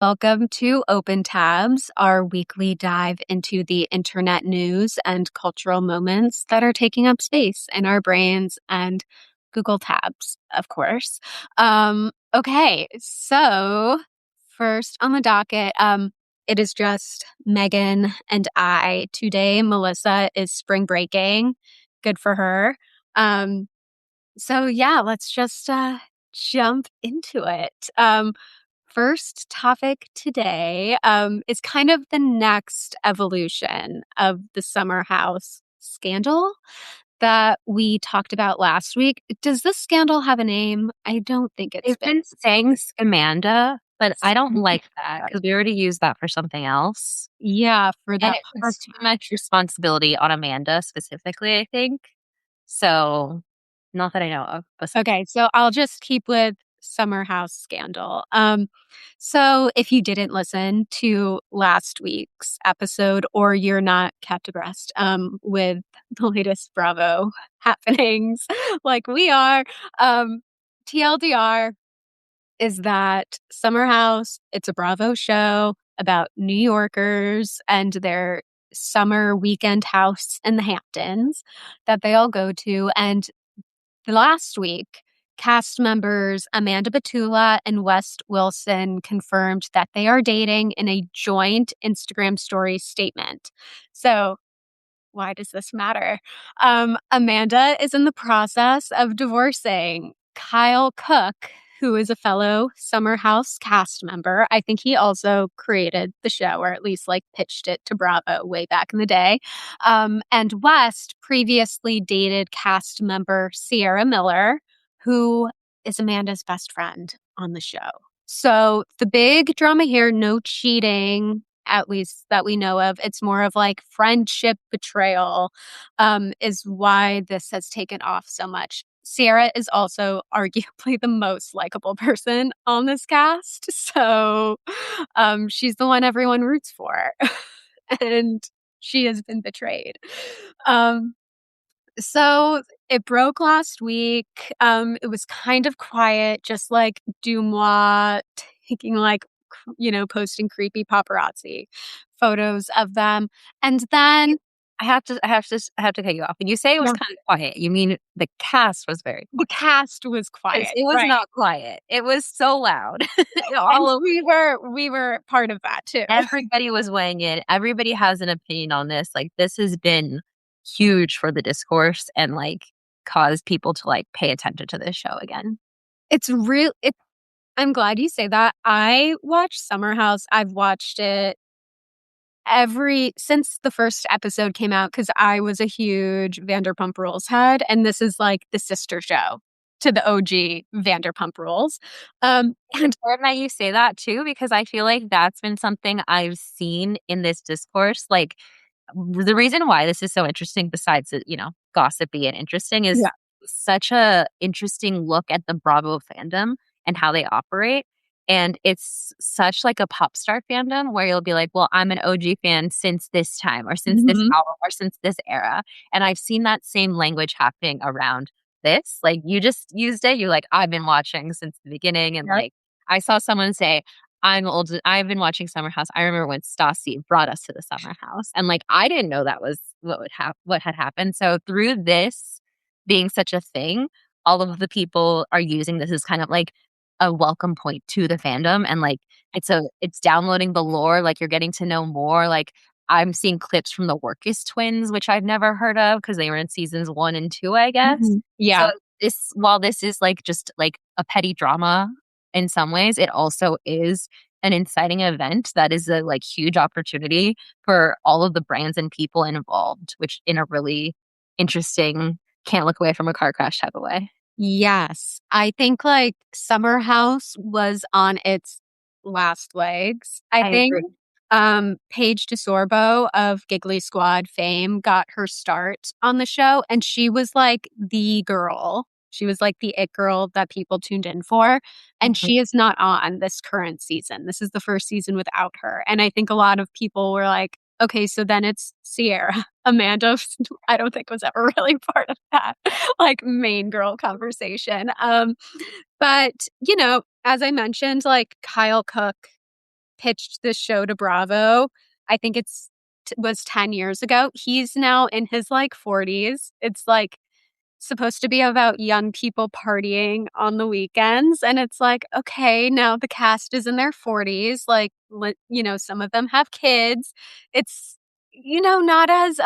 Welcome to Open Tabs, our weekly dive into the internet news and cultural moments that are taking up space in our brains and Google Tabs, of course. Okay, so first on the docket, it is just Megan and I. Today, Melissa is spring breaking. Good for her. So yeah, let's just jump into it. First topic today is kind of the next evolution of the Summer House scandal that we talked about last week. Does this scandal have a name? I don't think it's They've been saying Amanda, but I don't like that because we already used that for something else. Yeah, for And that it puts too much responsibility on Amanda specifically, I think. So, not that I know of. But Okay, so I'll just keep with Summer House scandal. So if you didn't listen to last week's episode or you're not kept abreast with the latest Bravo happenings like we are, TLDR is that Summer House, it's a Bravo show about New Yorkers and their summer weekend house in the Hamptons that they all go to. And last week, cast members Amanda Batula and West Wilson confirmed that they are dating in a joint Instagram story statement. So, why does this matter? Amanda is in the process of divorcing Kyle Cook, who is a fellow Summer House cast member. I think he also created the show, or at least like pitched it to Bravo way back in the day. And West previously dated cast member Sierra Miller, who is Amanda's best friend on the show. So the big drama here, no cheating, at least that we know of. It's more of like friendship betrayal, is why this has taken off so much. Sierra is also arguably the most likable person on this cast. So she's the one everyone roots for. And she has been betrayed. So it broke last week. It was kind of quiet, just like Dumois taking posting creepy paparazzi photos of them. And then I have to cut you off. When you say it was yeah, kind of quiet, you mean the cast was very the cast was quiet. quiet. It was Right. not quiet. It was so loud. And All of we were part of that too. everybody was weighing in. Everybody has an opinion on this. Like this has been huge for the discourse and like caused people to like pay attention to this show again. It's real. I'm glad you say that. I watched Summer House. I've watched it since the first episode came out because I was a huge Vanderpump Rules head, and this is like the sister show to the OG Vanderpump Rules. And important that you say that too, because I feel like that's been something I've seen in this discourse. Like the reason why this is so interesting, besides it, gossipy and interesting, is Yeah. such a interesting look at the Bravo fandom and how they operate. And it's such like a pop star fandom where you'll be like, well, I'm an OG fan since this time or since this Mhm. album or since this era. And I've seen that same language happening around this. Like you just used it. You're like, I've been watching since the beginning. And Yep. like I saw someone say, I'm old. I've been watching Summer House. I remember when Stassi brought us to the Summer House, and like I didn't know that was what had happened. So through this being such a thing, all of the people are using this as kind of like a welcome point to the fandom, and like it's downloading the lore. Like you're getting to know more. Like I'm seeing clips from the Workus twins, which I've never heard of because they were in seasons 1 and 2, I guess. Mhm. Yeah. So while this is like just like a petty drama in some ways, it also is an inciting event that is a like huge opportunity for all of the brands and people involved, which in a really interesting, can't look away from a car crash type of way. Yes. I think like Summer House was on its last legs. I I think agree. Paige DeSorbo of Giggly Squad fame got her start on the show, and she was like the girl. She was like the it girl that people tuned in for. And Mhm. she is not on this current season. This is the first season without her. And I think a lot of people were like, okay, so then it's Sierra. Amanda, I don't think was ever really part of that like main girl conversation. But as I mentioned, like Kyle Cook pitched this show to Bravo. I think was 10 years ago. He's now in his like 40s. It's like supposed to be about young people partying on the weekends. And it's like, okay, now the cast is in their 40s. Like, some of them have kids. It's, not as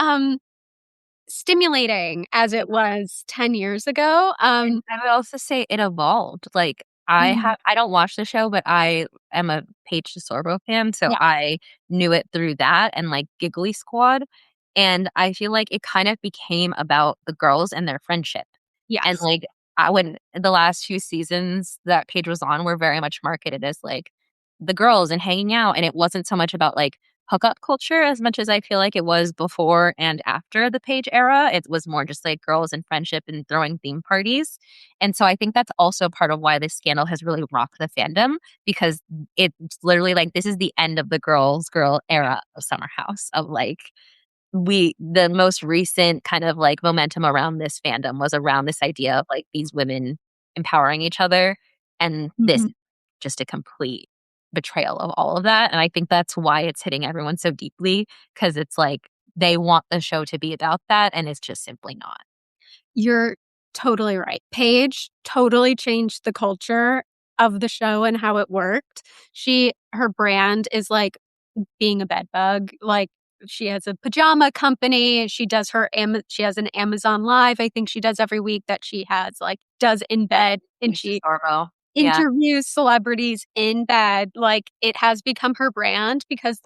stimulating as it was 10 years ago. I would also say it evolved. Like Mhm. I don't watch the show, but I am a Paige DeSorbo fan, so Yeah. I knew it through that and like Giggly Squad. And I feel like it kind of became about the girls and their friendship. And Yes. like when the last few seasons that Paige was on were very much marketed as like the girls and hanging out. And it wasn't so much about like hookup culture as much as I feel like it was before and after the Paige era. It was more just like girls and friendship and throwing theme parties. And so I think that's also part of why this scandal has really rocked the fandom because it's literally like this is the end of the girl era of Summer House of like the most recent kind of like momentum around this fandom was around this idea of like these women empowering each other. And this Mhm. is just a complete betrayal of all of that. And I think that's why it's hitting everyone so deeply because it's like they want the show to be about that and it's just simply not. You're totally right. Paige totally changed the culture of the show and how it worked. Her brand is like being a bed bug. Like she has a pajama company. She has an Amazon Live. I think she does every week that she has like does in bed, and Paige she DeSorbo. Yeah. interviews celebrities in bed. Like it has become her brand because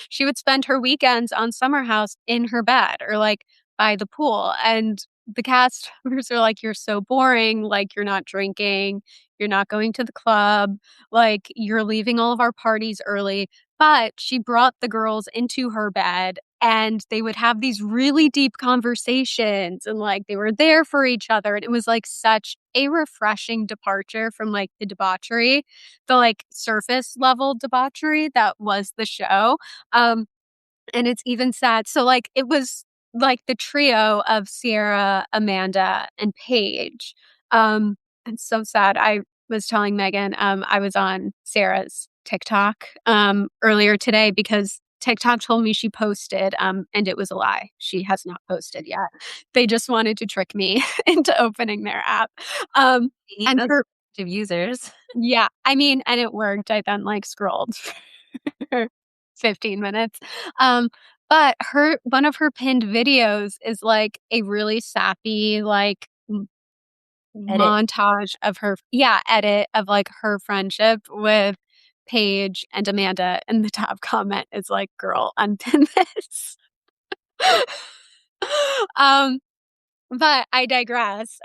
she would spend her weekends on Summer House in her bed or like by the pool. And the cast members are like, you're so boring. Like you're not drinking. You're not going to the club. Like you're leaving all of our parties early. But she brought the girls into her bed and they would have these really deep conversations and like they were there for each other. And it was like such a refreshing departure from like the debauchery, the like surface level debauchery that was the show. Um, and it's even sad. So like it was like the trio of Sierra, Amanda, and Paige. It's so sad. I was telling Megan, I was on Sarah's TikTok earlier today because TikTok told me she posted, and it was a lie. She has not posted yet. They just wanted to trick me into opening their app. Um, See, and that's her, of users. yeah, I mean, and it worked. I then like scrolled for 15 minutes. Um, but one of her pinned videos is like a really sappy, like Edit. montage of edit of like her friendship with Paige and Amanda. And the top comment is like, girl, unpin this. um, but I digress.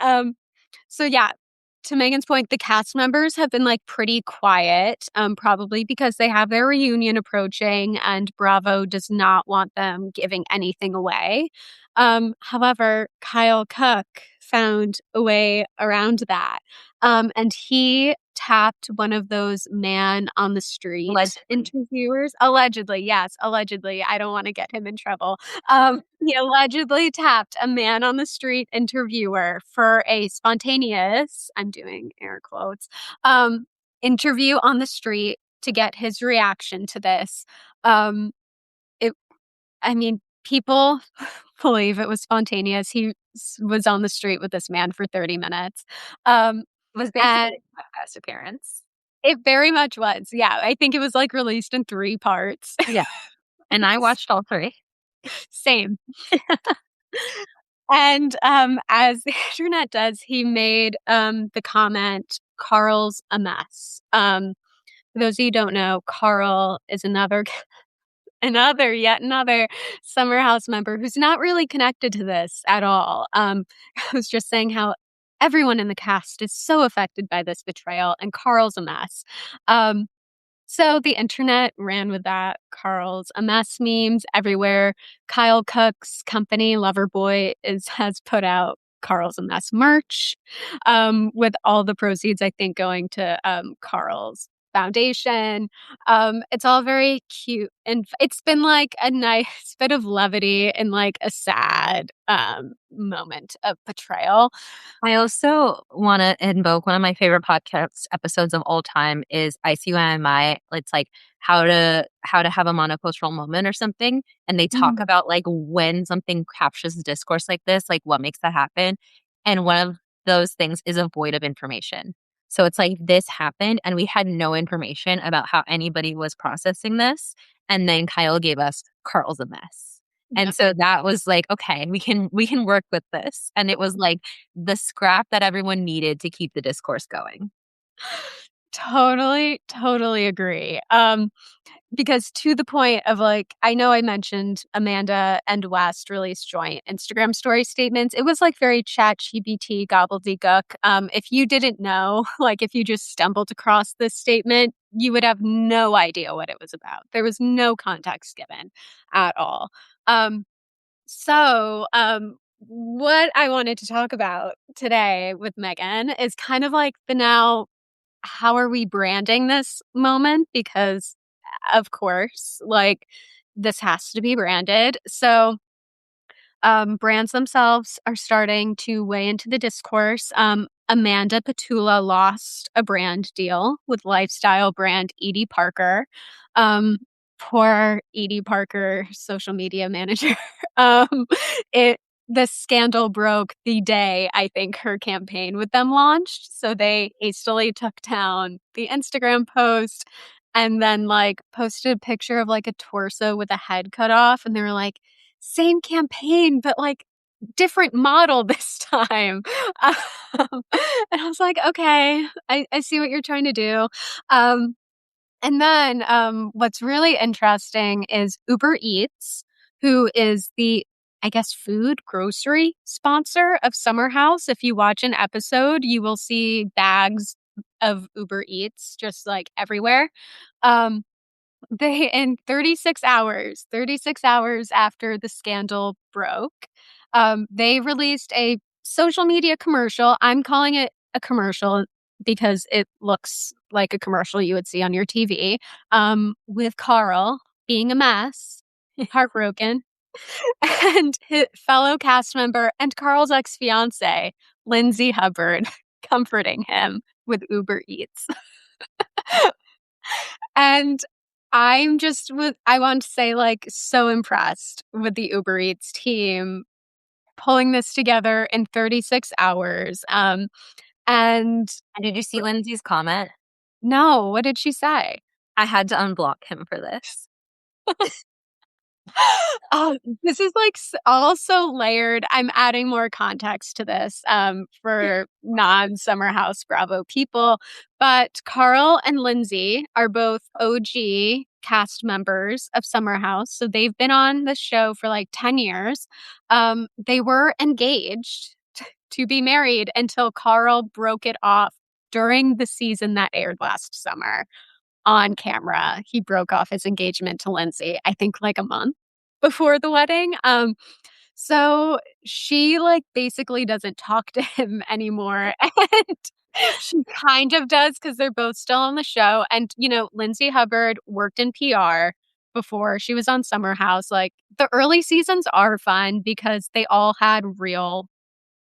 So yeah, to Megan's point, the cast members have been like pretty quiet, probably because they have their reunion approaching and Bravo does not want them giving anything away. However, Kyle Cook found a way around that. And he tapped one of those man on the street Allegedly. interviewers. Allegedly, yes, allegedly. I don't want to get him in trouble. He allegedly tapped a man on the street interviewer for a spontaneous, I'm doing air quotes, interview on the street to get his reaction to this. Um, it, I mean, people believe it was spontaneous. Was on the street with this man for 30 minutes. It was And basically a podcast appearance. it very much was. Yeah, I think it was like released in 3 parts. Yeah. And I watched all three. Same. And, as the internet does, he made, the comment, "Carl's a mess." For those of you who don't know, Carl is yet another Summer House member who's not really connected to this at all. I was just saying how everyone in the cast is so affected by this betrayal, and Carl's a mess. Um so the internet ran with that. Carl's a mess memes everywhere. Kyle Cook's company, Loverboy, has put out Carl's a mess merch, with all the proceeds, I think, going to Carl's foundation. It's all very cute, and it's been like a nice bit of levity in like a sad moment of betrayal. I also want to invoke one of my favorite podcast episodes of all time is ICYMI. It's like how to have a monocultural moment or something, and they talk Mm. about like when something captures the discourse like this, like what makes that happen. And one of those things is a void of information. So it's like this happened, and we had no information about how anybody was processing this. And then Kyle gave us Carl's a mess. And Yep. so that was like, okay, we can work with this. And it was like the scrap that everyone needed to keep the discourse going. Totally, totally agree. Because to the point of like, I know I mentioned Amanda and West released joint Instagram story statements. It was like very chat GPT gobbledygook. If you didn't know, like if you just stumbled across this statement, you would have no idea what it was about. There was no context given at all. Um, what I wanted to talk about today with Megan is kind of like the now, how are we branding this moment? Because, of course, like this has to be branded. So, brands themselves are starting to weigh into the discourse. Amanda Batula lost a brand deal with lifestyle brand Edie Parker. Um, Poor Edie Parker, social media manager. um, it the scandal broke the day I think her campaign with them launched. So they hastily took down the Instagram post and then like posted a picture of like a torso with a head cut off. And they were like, same campaign, but like different model this time. And I was like, okay, I see what you're trying to do. Um, and then what's really interesting is Uber Eats, who is the, I guess, food grocery sponsor of Summer House. If you watch an episode, you will see bags of Uber Eats just like everywhere. Um, they in 36 hours after the scandal broke, they released a social media commercial. I'm calling it a commercial because it looks like a commercial you would see on your TV, with Carl being a mess, heartbroken, and his fellow cast member and Carl's ex-fiance, Lindsay Hubbard, comforting him with Uber Eats. And I want to say, like, so impressed with the Uber Eats team pulling this together in 36 hours. And And did you see Lindsay's comment? no, what did she say? I had to unblock him for this. Oh, this is like also layered. I'm adding more context to this for non Summer House Bravo people. But Carl and Lindsay are both OG cast members of Summer House. So they've been on the show for like 10 years. They were engaged to be married until Carl broke it off during the season that aired last summer on camera. He broke off his engagement to Lindsay, I think like a month before the wedding. So she like basically doesn't talk to him anymore. And she kind of does because they're both still on the show. And, you know, Lindsay Hubbard worked in PR before she was on Summer House. Like the early seasons are fun because they all had real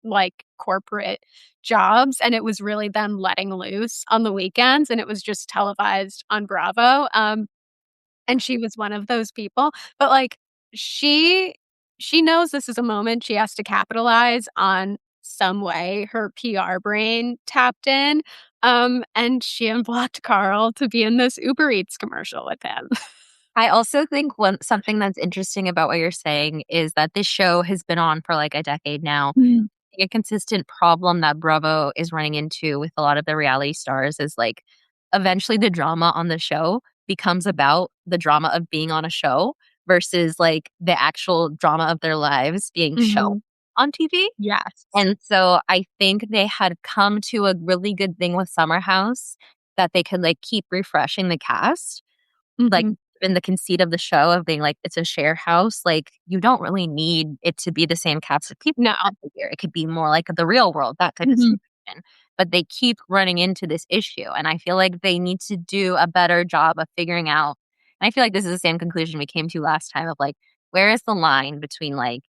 like corporate jobs and it was really them letting loose on the weekends and it was just televised on Bravo. And she was one of those people. But like she she knows this is a moment she has to capitalize on some way. Her PR brain tapped in. And she unblocked Carl to be in this Uber Eats commercial with him. I also think something that's interesting about what you're saying is that this show has been on for like a decade now. Mm. A consistent problem that Bravo is running into with a lot of the reality stars is like eventually the drama on the show becomes about the drama of being on a show versus like the actual drama of their lives being shown Mhm. on TV. Yes. And so I think they had come to a really good thing with Summer House that they could like keep refreshing the cast, like Mhm. in the conceit of the show of being like it's a share house, like you don't really need it to be the same cast of people No. here. It could be more like the real world, that type of Mhm. situation. but they keep running into this issue. And I feel like they need to do a better job of figuring out. And I feel like this is the same conclusion we came to last time of like, where is the line between like,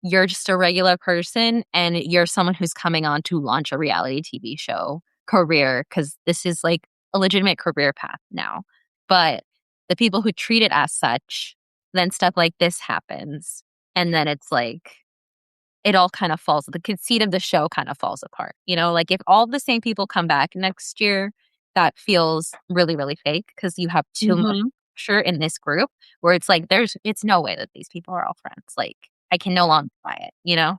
you're just a regular person and you're someone who's coming on to launch a reality TV show career, because this is like a legitimate career path now. But the people who treat it as such, then stuff like this happens. And then it's like, it all kind of falls, the conceit of the show kind of falls apart. You know, like if all the same people come back next year, that feels really, really fake because you have too much Hmm. pressure in this group where it's like, it's no way that these people are all friends. Like, I can no longer buy it, you know?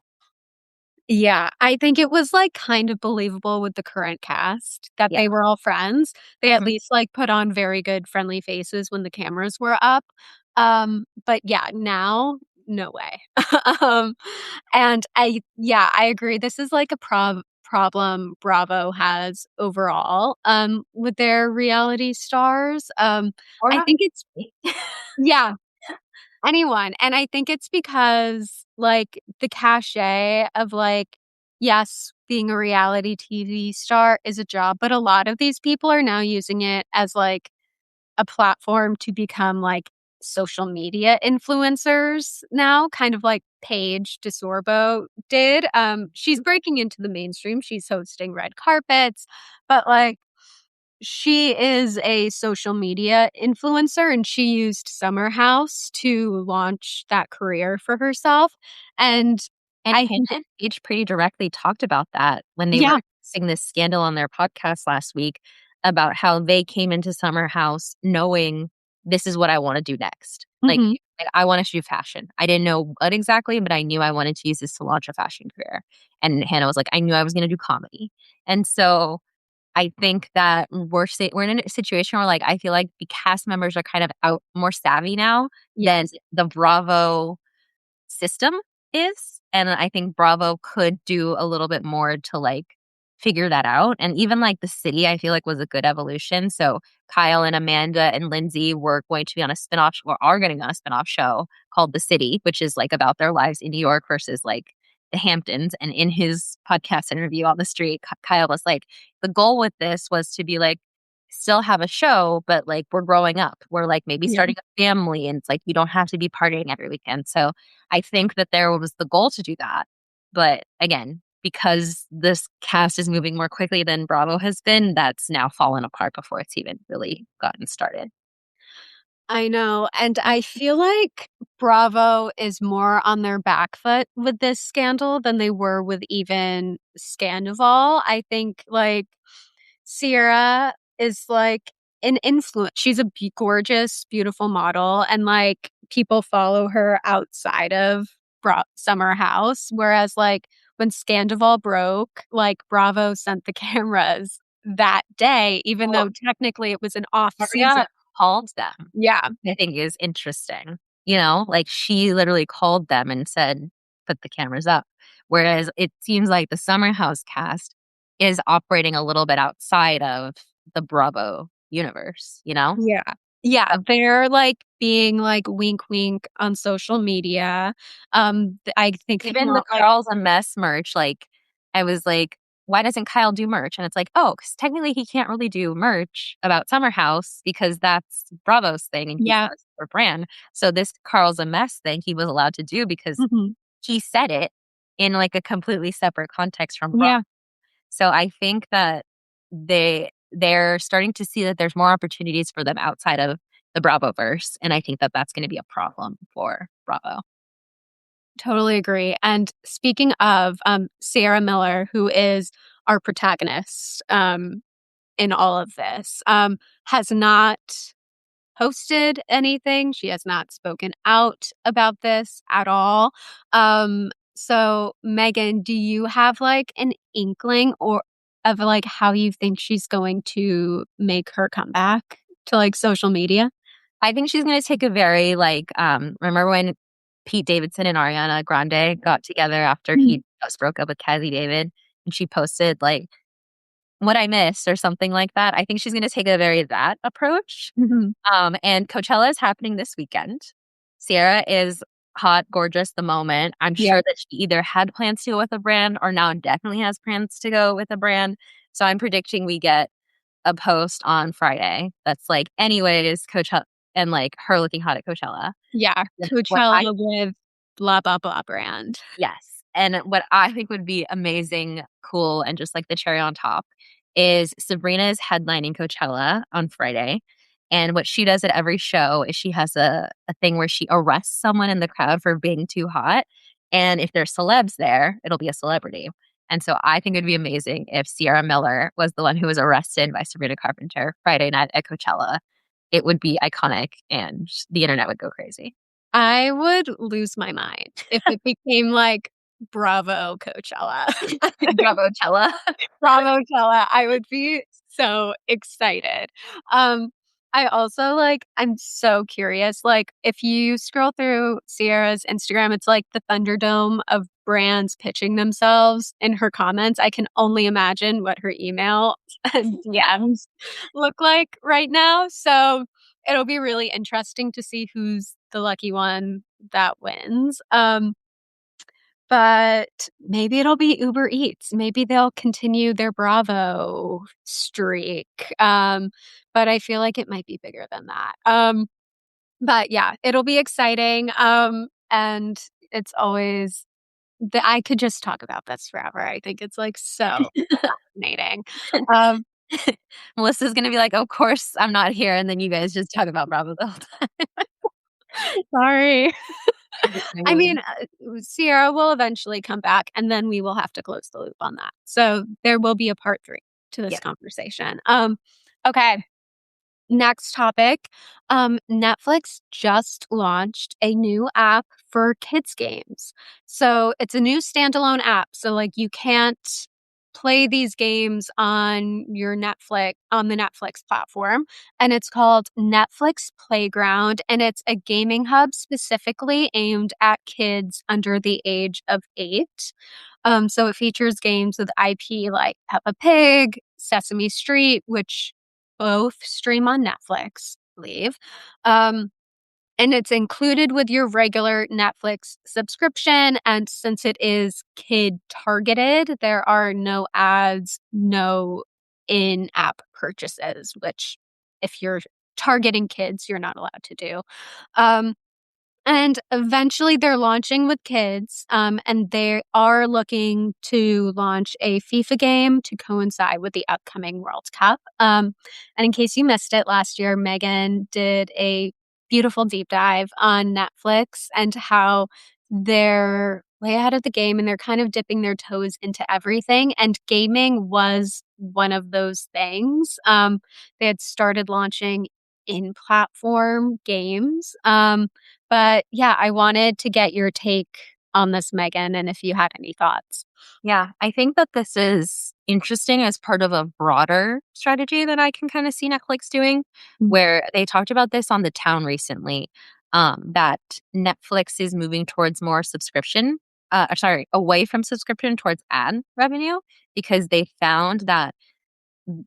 Yeah, I think it was, like, kind of believable with the current cast that Yeah. they were all friends. They at Mhm. least, like, put on very good friendly faces when the cameras were up. But yeah, now, no way. Um, and I agree. This is, like, a problem Bravo has overall, with their reality stars. Or I not. think it's yeah. Anyone, and I think it's because, like, the cachet of, like, yes, being a reality TV star is a job, but a lot of these people are now using it as, like, a platform to become, like, social media influencers now, kind of like Paige DeSorbo did. She's breaking into the mainstream, she's hosting red carpets, but, like, she is a social media influencer, and she used Summer House to launch that career for herself, and And I Hannah think and Paige pretty directly talked about that when they were yeah, discussing this scandal on their podcast last week about how they came into Summer House knowing this is what I want to do next. mhm, Like I wanted to do fashion. I didn't know what exactly, but I knew I wanted to use this to launch a fashion career. And Hannah was like, I knew I was going to do comedy. And so I think that we're in a situation where like I feel like the cast members are kind of out more savvy now than yes, the Bravo system is. And I think Bravo could do a little bit more to like figure that out. And even like the city, I feel like was a good evolution. So Kyle and Amanda and Lindsay were going to be on a spinoff or are getting on a spinoff show called The City, which is like about their lives in New York versus like the Hamptons. And in his podcast interview on the street, Kyle was like, the goal with this was to be like, still have a show, but like we're growing up. We're like maybe yeah. starting a family and it's like you don't have to be partying every weekend. So I think that there was the goal to do that. But again, because this cast is moving more quickly than Bravo has been, that's now fallen apart before it's even really gotten started. I know, and I feel like Bravo is more on their back foot with this scandal than they were with even Scandoval. I think, like, Sierra is, like, an influence. She's a gorgeous, beautiful model, and, like, people follow her outside of Summer House, whereas, like, when Scandoval broke, like, Bravo sent the cameras that day, even Well, though technically it was an off season. Maria called them, Yeah. I think is interesting. You know, like she literally called them and said, put the cameras up. Whereas it seems like the Summer House cast is operating a little bit outside of the Bravo universe, you know? Yeah. Yeah, they're, like, being, like, wink, wink on social media. I think they Even were, the like Carl's a Mess merch, like, I was like, "Why doesn't Kyle do merch?" And it's like, "Oh, because technically he can't really do merch about Summer House because that's Bravo's thing and he's yeah, not a separate brand." So this Carl's a Mess thing he was allowed to do because mhm, he said it in, like, a completely separate context from Bravo. yeah. So I think that they're starting to see that there's more opportunities for them outside of the Bravoverse, and I think that that's gonna be a problem for Bravo. Totally agree, and speaking of, Sarah Miller, who is our protagonist, in all of this, has not posted anything. She has not spoken out about this at all. So Megan, do you have like an inkling or of like how you think she's going to make her comeback to like social media? I think she's gonna take a very, like, remember when Pete Davidson and Ariana Grande got together after Mhm. he just broke up with Cassie David, and she posted, like, "What I missed," or something like that? I think she's gonna take a very that approach. Mhm. And Coachella is happening this weekend. Sierra is hot, gorgeous the moment. I'm Yeah. sure that she either had plans to go with a brand or now definitely has plans to go with a brand. So I'm predicting we get a post on Friday that's like, anyways, Coachella, and like her looking hot at Coachella. Yeah, And what I Coachella with blah blah blah brand. Yes. And what I think would be amazing, cool, and just like the cherry on top is Sabrina is headlining Coachella on Friday. And what she does at every show is she has a thing where she arrests someone in the crowd for being too hot. And if there's celebs there, it'll be a celebrity. And so I think it'd be amazing if Sierra Miller was the one who was arrested by Sabrina Carpenter Friday night at Coachella. It would be iconic and the internet would go crazy. I would lose my mind if it became like Bravo Coachella. Bravochella. Bravo Coachella. I would be so excited. Um, I also I'm so curious. Like, if you scroll through Sierra's Instagram, it's like the Thunderdome of brands pitching themselves in her comments. I can only imagine what her email and DMs look like right now. So it'll be really interesting to see who's the lucky one that wins. But maybe it'll be Uber Eats. Maybe they'll continue their Bravo streak. But I feel like it might be bigger than that. But yeah, it'll be exciting. And it's always I could just talk about this forever. I think it's like so fascinating. Um, Melissa's gonna be like, "Of course I'm not here," and then you guys just talk about Bravo the whole time. sorry. I I mean, mean, Sierra will eventually come back, and then we will have to close the loop on that. So there will be a part 3 to this yeah, conversation. Okay. Next topic. Netflix just launched a new app for kids games. So it's a new standalone app. So you can't play these games on the Netflix platform, and it's called Netflix Playground, and it's a gaming hub specifically aimed at kids under the age of 8. So it features games with IP like Peppa Pig, Sesame Street, which both stream on Netflix, I believe. And it's included with your regular Netflix subscription. And since it is kid targeted, there are no ads, no in app purchases, which if you're targeting kids, you're not allowed to do. Um, and eventually they're launching with kids, and they are looking to launch a FIFA game to coincide with the upcoming World Cup. And in case you missed it, last year, Megan did a beautiful deep dive on Netflix and how they're way ahead of the game and they're kind of dipping their toes into everything. And gaming was one of those things. They had started launching in platform games. But yeah, I wanted to get your take on this, Megan, and if you had any thoughts. yeah. I think that this is interesting as part of a broader strategy that I can kind of see Netflix doing, where they talked about this on The Town recently, that Netflix is moving towards more subscription, away from subscription towards ad revenue because they found that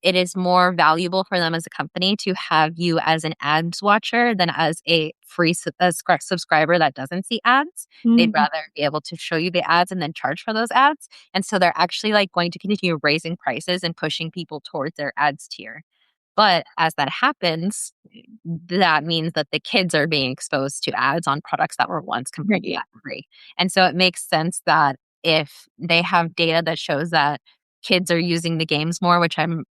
it is more valuable for them as a company to have you as an ads watcher than as a subscriber that doesn't see ads. They'd Mm-hmm. rather be able to show you the ads and then charge for those ads. And so they're actually like going to continue raising prices and pushing people towards their ads tier. But as that happens, that means that the kids are being exposed to ads on products that were once completely Right. ad free. And so it makes sense that if they have data that shows that kids are using the games more, which I'm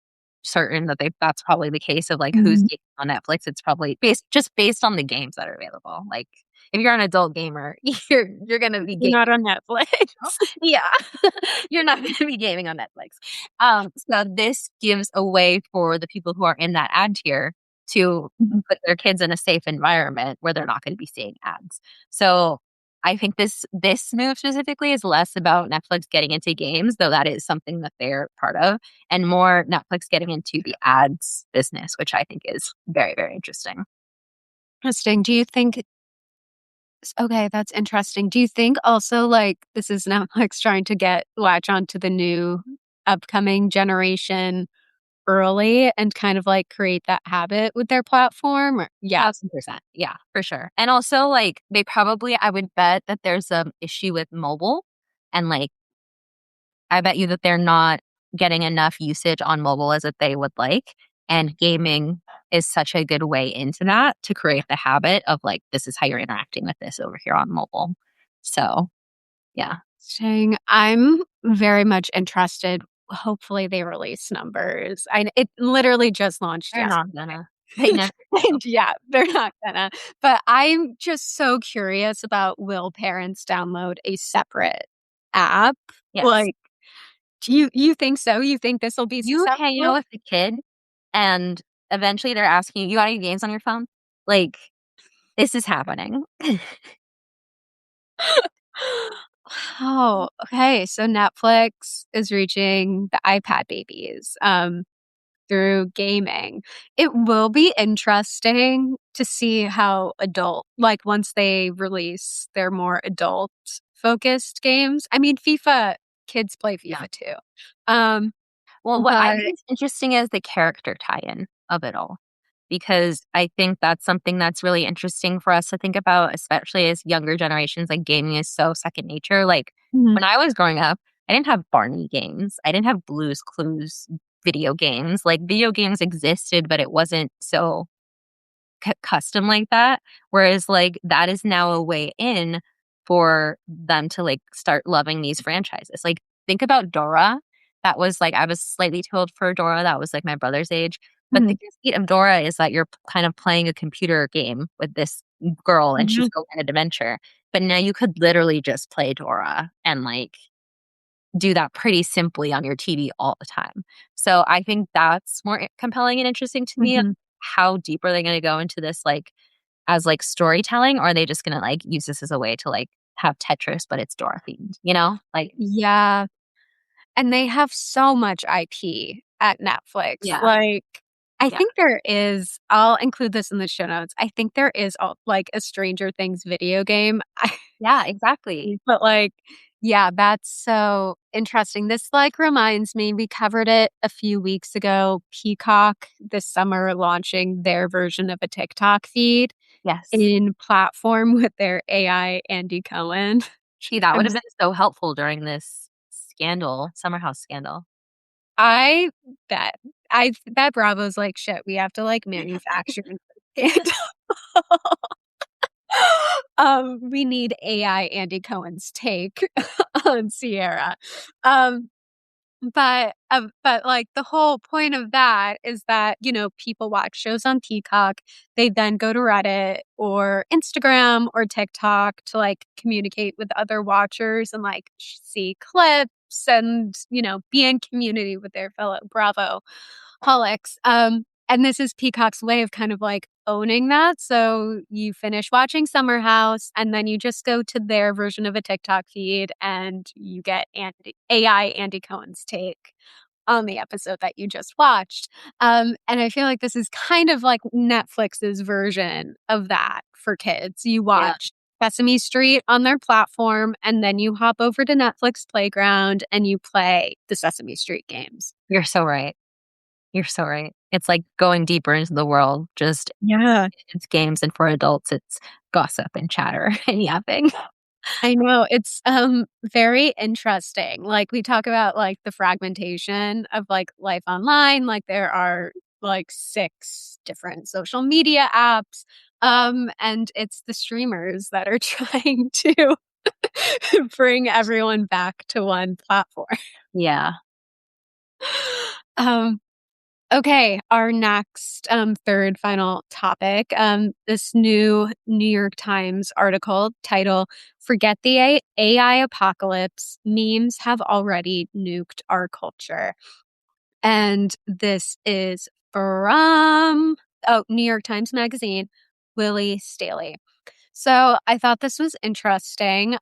certain that that's probably the case of like who's Mhm. gaming on Netflix. It's probably based on the games that are available. Like if you're an adult gamer, you're gonna be You're gaming. not on Netflix. Yeah, you're not gonna be gaming on Netflix. So this gives a way for the people who are in that ad tier to Mhm. put their kids in a safe environment where they're not going to be seeing ads. So I think this move specifically is less about Netflix getting into games, though that is something that they're part of, and more Netflix getting into the ads business, which I think is very, very interesting. Interesting. Do you think okay, that's interesting. Do you think also this is Netflix trying to get latch onto the new upcoming generation early and kind of create that habit with their platform? Yeah. 1000%. Yeah, for sure. And also, like, they probably, I would bet that there's a issue with mobile. And, like, I bet you that they're not. getting enough usage on mobile as that they would like. And gaming is such a good way into that to create the habit of like, this is how you're interacting with this over here on mobile. So, yeah. Saying I'm very much interested. Hopefully they release numbers. It literally just launched They're yesterday. not gonna. They never And yeah, they're not gonna. But I'm just so curious about, will parents download a separate app? Yes. Like, do you think so? You think this will be You hang out successful? with the kid and eventually they're asking you, you got any games on your phone? Like, this is happening. Oh, okay. So Netflix is reaching the iPad babies through gaming. It will be interesting to see how like once they release their more adult focused games. I mean, kids play Yeah. FIFA too. Um, Well, what I but think is interesting is the character tie-in of it all, because I think that's something that's really interesting for us to think about, especially as younger generations. Like gaming is so second nature. Like Mhm, when I was growing up, I didn't have Barney games. I didn't have Blue's Clues video games. Like video games existed, but it wasn't so custom like that. Whereas like that is now a way in for them to like start loving these franchises. Like think about Dora. That was like I was slightly too old for Dora. That was like my brother's age. But the mhm, conceit of Dora is that you're kind of playing a computer game with this girl and she's mhm. going on an adventure. But now you could literally just play Dora and like do that pretty simply on your TV all the time. So I think that's more compelling and interesting to me. Mhm. How deep are they going to go into this, like as like storytelling, or are they just going to like use this as a way to like have Tetris, but it's Dora themed? You know, like Yeah, and they have so much IP at Netflix. yeah, Like, I yeah, think there is, I'll include this in the show notes. I think there is like a Stranger Things video game. yeah, exactly. But like, yeah, that's so interesting. This like reminds me, we covered it a few weeks ago. Peacock this summer launching their version of a TikTok feed Yes. in platform with their AI Andy Cohen. See, that would I'm have been so helpful during this scandal, Summer House scandal. I bet. I bet Bravo's like, "Shit, we have to, like, manufacture and we need AI Andy Cohen's take on Sierra." Um, but, like, the whole point of that is that, people watch shows on Peacock, they then go to Reddit or Instagram or TikTok to, like, communicate with other watchers and, like, see clips and, be in community with their fellow Bravo holics. And this is Peacock's way of kind of like owning that. So you finish watching Summer House and then you just go to their version of a TikTok feed and you get AI Andy Cohen's take on the episode that you just watched. And I feel like this is kind of like Netflix's version of that for kids. You Yeah, watch Sesame Street on their platform and then you hop over to Netflix Playground and you play the Sesame Street games. you're so right. You're so right. It's like going deeper into the world. Just Yeah. it's games, and for adults, it's gossip and chatter and yapping. I know, it's, very interesting, like, we talk about, like, the fragmentation of, like, life online, like, there are, like, 6 different social media apps, and it's the streamers that are trying to bring everyone back to one platform. Yeah. Um Okay, our next, third final topic, this new New York Times article title, "Forget the AI Apocalypse, Memes Have Already Nuked Our Culture." And this is from, New York Times Magazine, Willie Staley. So I thought this was interesting.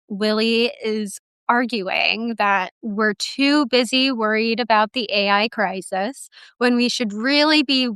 Willie is arguing that we're too busy worried about the AI crisis when we should really be